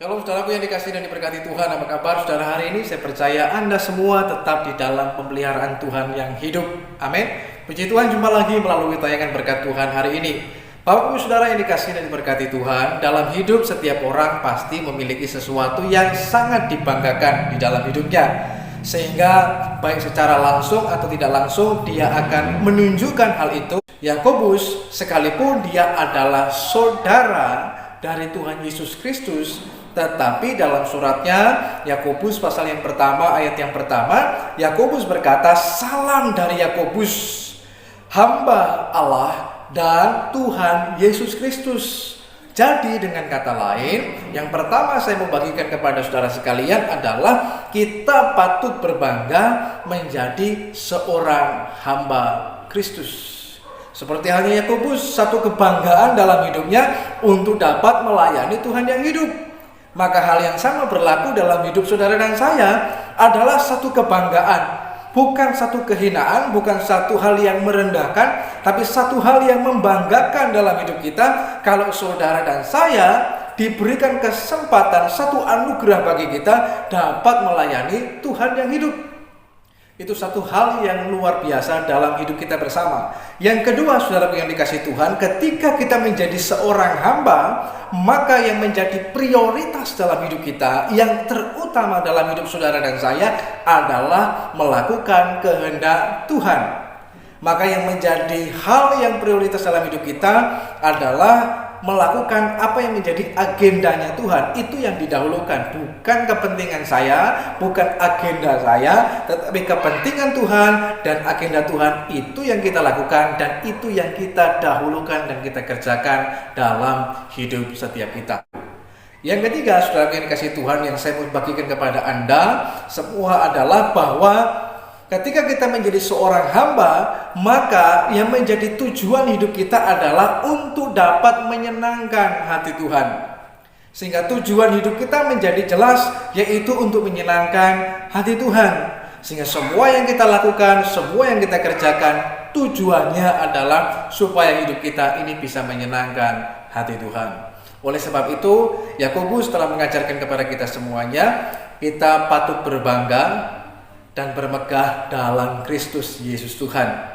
Shalom saudaraku yang dikasihi dan diberkati Tuhan. Apa kabar saudara hari ini? Saya percaya Anda semua tetap di dalam pemeliharaan Tuhan yang hidup. Amin. Puji Tuhan, jumpa lagi melalui tayangan berkat Tuhan hari ini. Bapak Ibu Saudara yang dikasihi dan diberkati Tuhan, dalam hidup setiap orang pasti memiliki sesuatu yang sangat dibanggakan di dalam hidupnya. Sehingga baik secara langsung atau tidak langsung dia akan menunjukkan hal itu. Yakobus sekalipun dia adalah saudara dari Tuhan Yesus Kristus, tetapi dalam suratnya Yakobus pasal yang pertama ayat yang pertama, Yakobus berkata, salam dari Yakobus, hamba Allah dan Tuhan Yesus Kristus. Jadi dengan kata lain, yang pertama saya mau bagikan kepada saudara sekalian adalah kita patut berbangga menjadi seorang hamba Kristus. Seperti halnya Yakobus, satu kebanggaan dalam hidupnya untuk dapat melayani Tuhan yang hidup. Maka hal yang sama berlaku dalam hidup saudara dan saya adalah satu kebanggaan. Bukan satu kehinaan, bukan satu hal yang merendahkan, tapi satu hal yang membanggakan dalam hidup kita. Kalau saudara dan saya diberikan kesempatan, satu anugerah bagi kita dapat melayani Tuhan yang hidup. Itu satu hal yang luar biasa dalam hidup kita bersama. Yang kedua, saudara yang dikasihi Tuhan, ketika kita menjadi seorang hamba, maka yang menjadi prioritas dalam hidup kita, yang terutama dalam hidup saudara dan saya adalah melakukan kehendak Tuhan. Maka yang menjadi hal yang prioritas dalam hidup kita adalah melakukan apa yang menjadi agendanya Tuhan. Itu yang didahulukan, bukan kepentingan saya, bukan agenda saya, tetapi kepentingan Tuhan dan agenda Tuhan. Itu yang kita lakukan dan itu yang kita dahulukan dan kita kerjakan dalam hidup setiap kita. Yang ketiga, saudara yang dikasihi Tuhan, yang saya mau bagikan kepada Anda semua adalah bahwa ketika kita menjadi seorang hamba, maka yang menjadi tujuan hidup kita adalah untuk dapat menyenangkan hati Tuhan. Sehingga tujuan hidup kita menjadi jelas, yaitu untuk menyenangkan hati Tuhan. Sehingga semua yang kita lakukan, semua yang kita kerjakan, tujuannya adalah supaya hidup kita ini bisa menyenangkan hati Tuhan. Oleh sebab itu, Yakobus telah mengajarkan kepada kita semuanya, kita patut berbangga dan bermegah dalam Kristus Yesus Tuhan.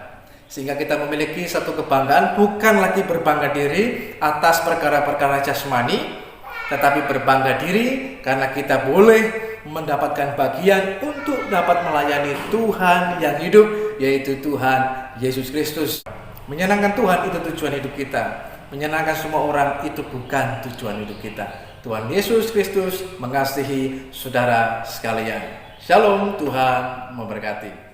Sehingga kita memiliki satu kebanggaan, bukan lagi berbangga diri atas perkara-perkara jasmani, tetapi berbangga diri karena kita boleh mendapatkan bagian untuk dapat melayani Tuhan yang hidup, yaitu Tuhan Yesus Kristus. Menyenangkan Tuhan itu tujuan hidup kita. Menyenangkan semua orang itu bukan tujuan hidup kita. Tuhan Yesus Kristus mengasihi saudara sekalian. Shalom, Tuhan memberkati.